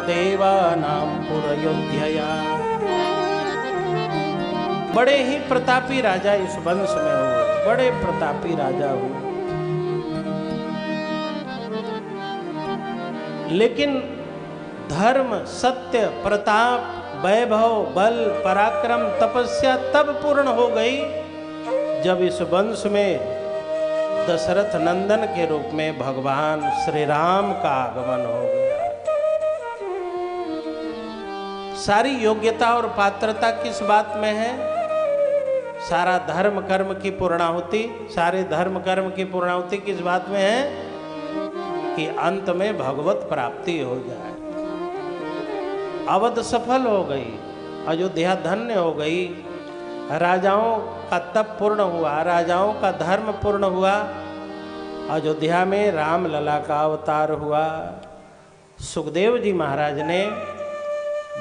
देवानां पुरयोध्यया। बड़े ही प्रतापी राजा इस वंश में हुए, बड़े प्रतापी राजा हुए। लेकिन धर्म, सत्य, प्रताप, वैभव, बल, पराक्रम, तपस्या तब पूर्ण हो गई जब इस वंश में दशरथ नंदन के रूप में भगवान श्री राम का आगमन हो गया। सारी योग्यता और पात्रता किस बात में है? सारा धर्म कर्म की पूर्णाहुति, सारे धर्म कर्म की पूर्णाहुति किस बात में है? कि अंत में भगवत प्राप्ति हो जाए। अवध सफल हो गई, अयोध्या धन्य हो गई, राजाओं का तप पूर्ण हुआ, राजाओं का धर्म पूर्ण हुआ, अयोध्या में राम लला का अवतार हुआ। सुखदेव जी महाराज ने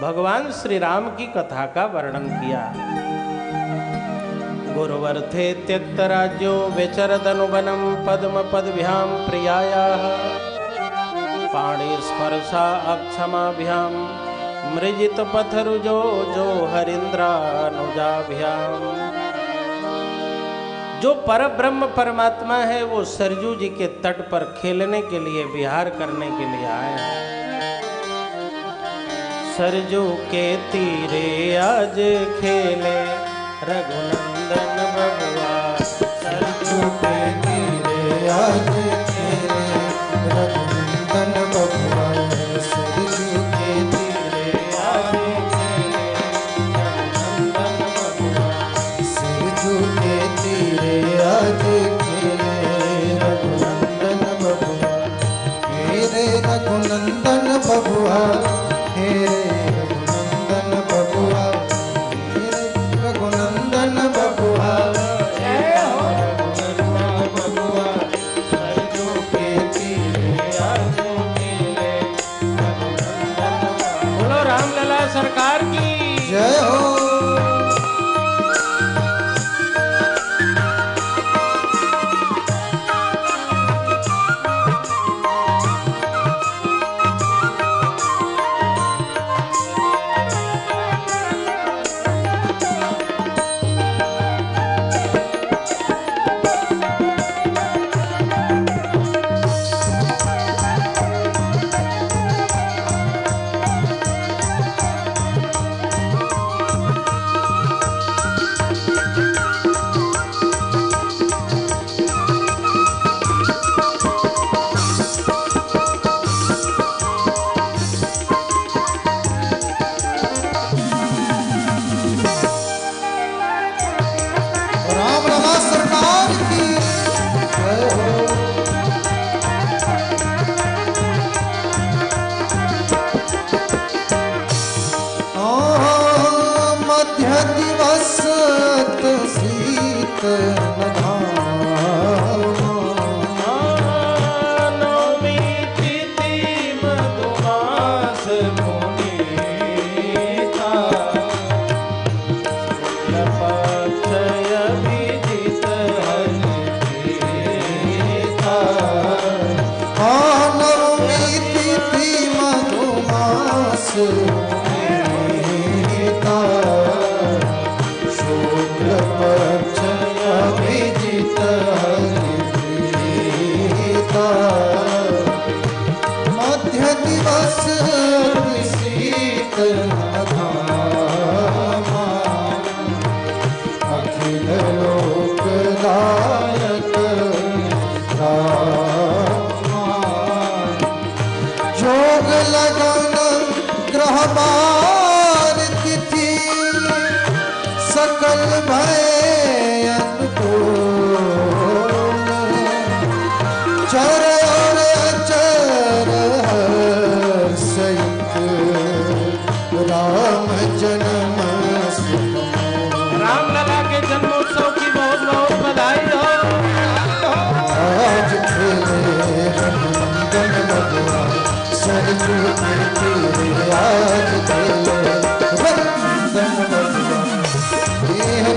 भगवान श्री राम की कथा का वर्णन किया। गुरुवर्थे त्यक्त राज्यो व्यचरदनुवनम पद्म पदभ्याम प्रियायाः पाणि स्पर्शा अक्षमाभ्याम मृजित पथरुजो जो हरिंद्रानुजाभ्याम। जो परब्रह्म परमात्मा है वो सरजू जी के तट पर खेलने के लिए, विहार करने के लिए आए हैं। सरजू के तीरे आज खेले रघुनंदन बबुआ, सरजू के तीरे आज खेले रघुनंदन बबुआ, सरजू के तीरे आज खेले रघुनंदन बबुआ, सरजू के तीरे आज खेले रघुनंदन बबुआ, हेरे रघुनंदन बबुआ, हेरे रघुनंदन बबुआ, हेरे रघुनंदन बबुआ, जय हो रघुनंदन बबुआ, सरजू के तीरे आज खेले रघुनंदन बबुआ। बोलो रामलला सरकार की जय हो।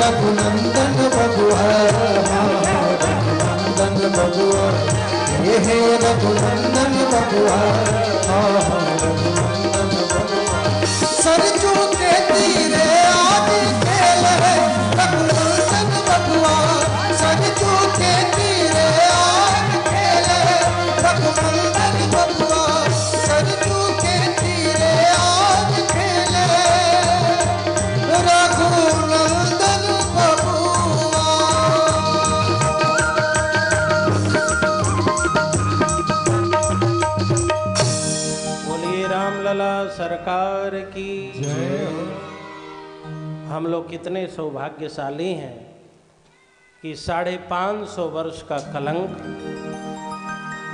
रघुनंदन बबुआ, रघुनंदन बबुआ, ये है रघुनंदन बबुआ, रघुनंदन राम लला सरकार की जय हो। हम लोग कितने सौभाग्यशाली हैं कि 550 वर्ष का कलंक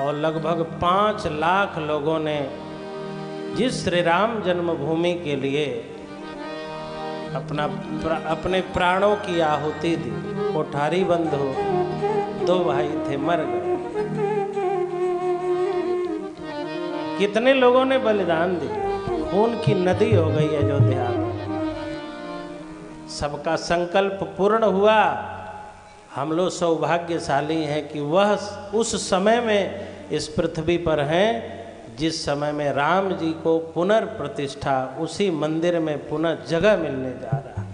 और लगभग 5 लाख लोगों ने जिस श्री राम जन्मभूमि के लिए अपने प्राणों की आहुति दी, कोठारी बंद हो, 2 भाई थे मर गए। कितने लोगों ने बलिदान दिया, खून की नदी हो गई अयोध्या में। सबका संकल्प पूर्ण हुआ। हम लोग सौभाग्यशाली हैं कि वह उस समय में इस पृथ्वी पर हैं जिस समय में राम जी को पुनर्प्रतिष्ठा उसी मंदिर में पुनः जगह मिलने जा रहा है।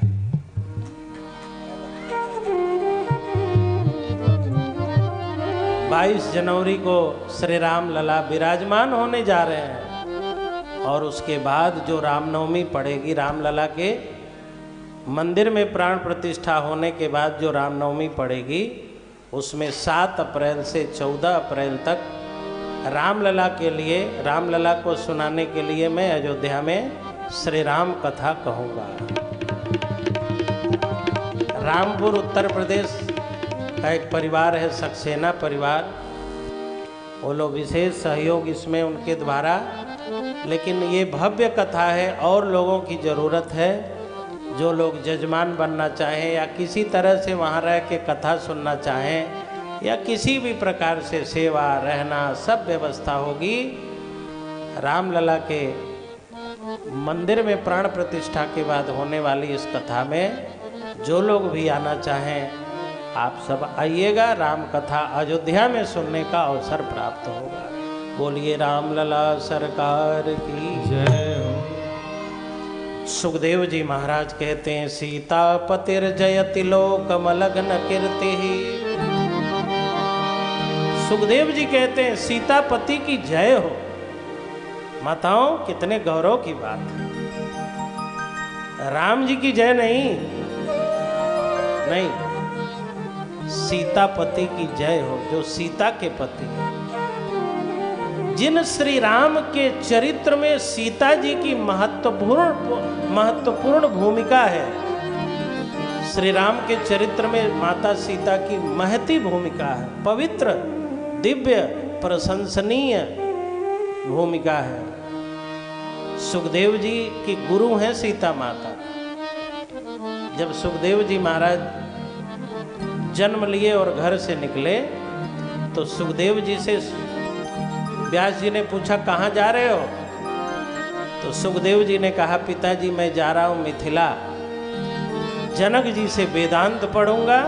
बाईस जनवरी को श्री राम लला विराजमान होने जा रहे हैं और उसके बाद जो रामनवमी पड़ेगी, रामलला के मंदिर में प्राण प्रतिष्ठा होने के बाद जो रामनवमी पड़ेगी, उसमें 7 अप्रैल से 14 अप्रैल तक रामलला के लिए, रामलला को सुनाने के लिए मैं अयोध्या में श्री राम कथा कहूँगा। रामपुर उत्तर प्रदेश का एक परिवार है, सक्सेना परिवार। वो लोग विशेष सहयोग इसमें उनके द्वारा, लेकिन ये भव्य कथा है और लोगों की ज़रूरत है। जो लोग जजमान बनना चाहें या किसी तरह से वहाँ रह के कथा सुनना चाहें या किसी भी प्रकार से सेवा रहना सब व्यवस्था होगी। रामलला के मंदिर में प्राण प्रतिष्ठा के बाद होने वाली इस कथा में जो लोग भी आना चाहें आप सब आइएगा। राम कथा अयोध्या में सुनने का अवसर प्राप्त होगा। बोलिए रामलला सरकार की जय हो। सुखदेव जी महाराज कहते हैं, सीतापतिर जयति लोकमलग्न कीर्ति। सुखदेव जी कहते हैं सीतापति की जय हो। माताओं, कितने गौरव की बात है। राम जी की जय नहीं, सीतापति की जय हो, जो सीता के पति हैं। जिन श्री राम के चरित्र में सीता जी की महत्वपूर्ण भूमिका है, श्री राम के चरित्र में माता सीता की महती भूमिका है, पवित्र दिव्य प्रशंसनीय भूमिका है। सुखदेव जी की गुरु हैं सीता माता। जब सुखदेव जी महाराज जन्म लिए और घर से निकले तो सुखदेव जी से व्यास जी ने पूछा, कहाँ जा रहे हो? तो सुखदेव जी ने कहा, पिताजी मैं जा रहा हूँ मिथिला, जनक जी से वेदांत पढ़ूंगा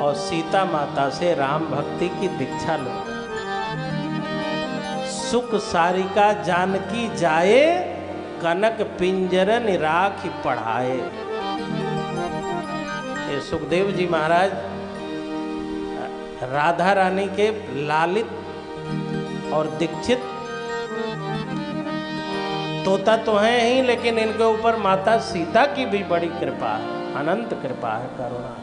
और सीता माता से राम भक्ति की दीक्षा लूंगा। सुख सारिका जानकी जाए, कनक पिंजरन राखी पढ़ाए। ये सुखदेव जी महाराज राधा रानी के लालित और दीक्षित तोता तो हैं ही, लेकिन इनके ऊपर माता सीता की भी बड़ी कृपा है, अनंत कृपा है, करुणा है।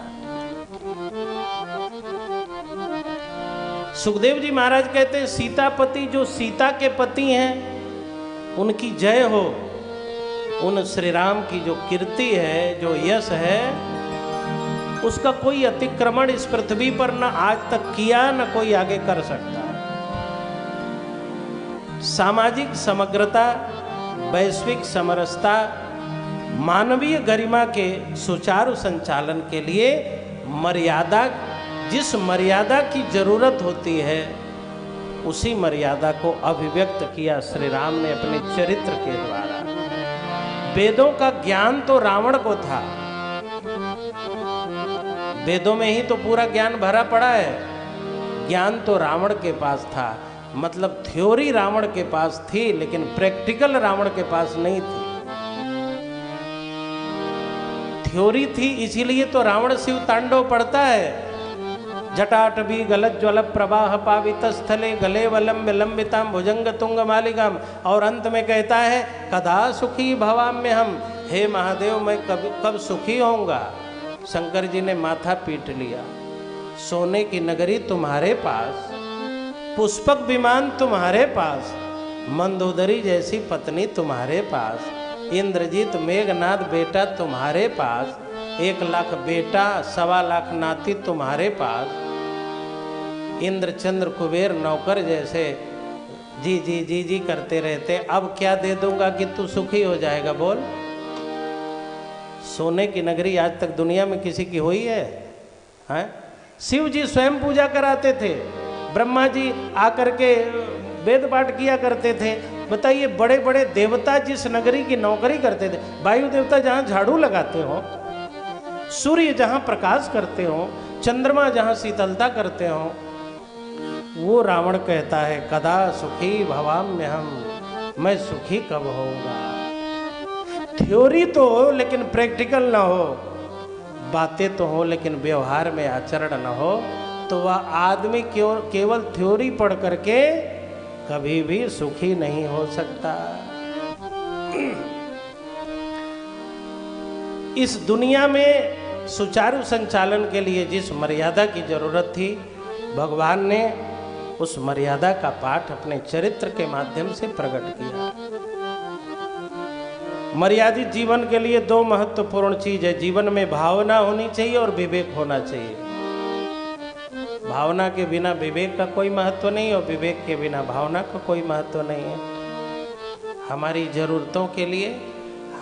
सुखदेव जी महाराज कहते हैं सीतापति जो सीता के पति हैं उनकी जय हो। उन श्री राम की जो कीर्ति है, जो यश है, उसका कोई अतिक्रमण इस पृथ्वी पर न आज तक किया न कोई आगे कर सकता। सामाजिक समग्रता, वैश्विक समरसता, मानवीय गरिमा के सुचारू संचालन के लिए मर्यादा, जिस मर्यादा की जरूरत होती है उसी मर्यादा को अभिव्यक्त किया श्री राम ने अपने चरित्र के द्वारा। वेदों का ज्ञान तो रावण को था, वेदों में ही तो पूरा ज्ञान भरा पड़ा है। ज्ञान तो रावण के पास था, मतलब थ्योरी रावण के पास थी, लेकिन प्रैक्टिकल रावण के पास नहीं थी। थ्योरी थी इसीलिए तो रावण शिव तांडव पढ़ता है। जटाटवी गलत ज्वल प्रवाह पावित स्थले गले वलंब लंबिताम भुजंग तुंग मालिकाम, और अंत में कहता है कदा सुखी भवाम्य हम, हे महादेव मैं कब सुखी होऊंगा। शंकर जी ने माथा पीट लिया। सोने की नगरी तुम्हारे पास, पुष्पक विमान तुम्हारे पास, मंदोदरी जैसी पत्नी तुम्हारे पास, इंद्रजीत मेघनाथ बेटा तुम्हारे पास, 1 लाख बेटा 1.25 लाख नाती तुम्हारे पास, इंद्र चंद्र कुबेर नौकर जैसे जी जी जी जी करते रहते, अब क्या दे दूंगा कि तू सुखी हो जाएगा? बोल। सोने की नगरी आज तक दुनिया में किसी की हुई है? हैं? शिव जी स्वयं पूजा कराते थे, ब्रह्मा जी आकर के वेद पाठ किया करते थे। बताइए, बड़े बड़े देवता जिस नगरी की नौकरी करते थे, वायु देवता जहाँ झाड़ू लगाते हो, सूर्य जहाँ प्रकाश करते हो, चंद्रमा जहाँ शीतलता करते हो, वो रावण कहता है कदा सुखी भवाम्य हम, मैं सुखी कब होऊंगा? थ्योरी तो हो लेकिन प्रैक्टिकल ना हो, बातें तो हो लेकिन व्यवहार में आचरण ना हो, तो वह आदमी केवल थ्योरी पढ़ करके कभी भी सुखी नहीं हो सकता। इस दुनिया में सुचारू संचालन के लिए जिस मर्यादा की जरूरत थी, भगवान ने उस मर्यादा का पाठ अपने चरित्र के माध्यम से प्रकट किया। मर्यादित जीवन के लिए 2 महत्वपूर्ण चीज है। जीवन में भावना होनी चाहिए और विवेक होना चाहिए। भावना के बिना विवेक का कोई महत्व नहीं और विवेक के बिना भावना का कोई महत्व नहीं है। हमारी जरूरतों के लिए,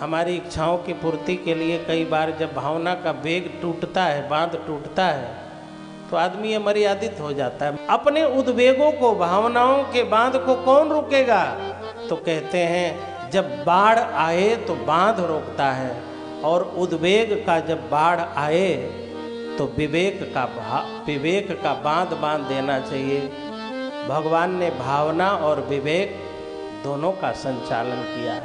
हमारी इच्छाओं की पूर्ति के लिए कई बार जब भावना का वेग टूटता है, बांध टूटता है, तो आदमी मर्यादित हो जाता है। अपने उद्वेगों को, भावनाओं के बांध को कौन रोकेगा? तो कहते हैं जब बाढ़ आए तो बांध रोकता है, और उद्वेग का जब बाढ़ आए तो विवेक का बांध देना चाहिए। भगवान ने भावना और विवेक दोनों का संचालन किया है।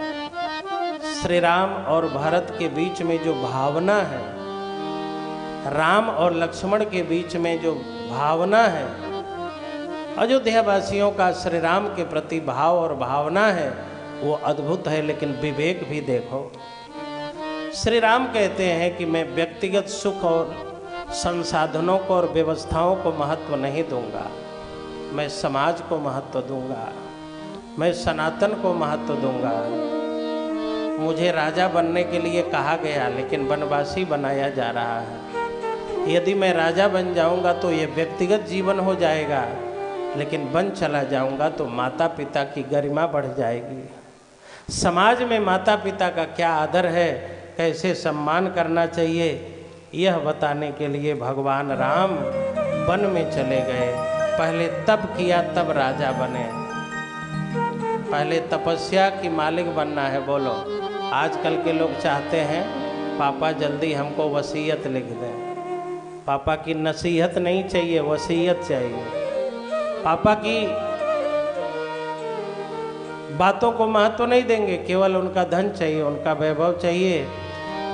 श्री राम और भरत के बीच में जो भावना है, राम और लक्ष्मण के बीच में जो भावना है, अयोध्या वासियों का श्री राम के प्रति भाव और भावना है, वो अद्भुत है। लेकिन विवेक भी देखो। श्री राम कहते हैं कि मैं व्यक्तिगत सुख और संसाधनों को और व्यवस्थाओं को महत्व नहीं दूंगा, मैं समाज को महत्व दूंगा, मैं सनातन को महत्व दूंगा। मुझे राजा बनने के लिए कहा गया, लेकिन वनवासी बनाया जा रहा है। यदि मैं राजा बन जाऊंगा तो ये व्यक्तिगत जीवन हो जाएगा, लेकिन बन चला जाऊंगा तो माता पिता की गरिमा बढ़ जाएगी। समाज में माता पिता का क्या आदर है, कैसे सम्मान करना चाहिए, यह बताने के लिए भगवान राम वन में चले गए। पहले तप किया, तब राजा बने। पहले तपस्या की मालिक बनना है। बोलो, आजकल के लोग चाहते हैं पापा जल्दी हमको वसीयत लिख दें। पापा की नसीहत नहीं चाहिए, वसीयत चाहिए। पापा की बातों को महत्व नहीं देंगे, केवल उनका धन चाहिए, उनका वैभव चाहिए।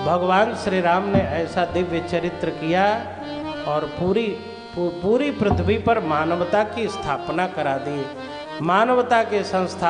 भगवान श्री राम ने ऐसा दिव्य चरित्र किया और पूरी पृथ्वी पर मानवता की स्थापना करा दी। मानवता के संस्था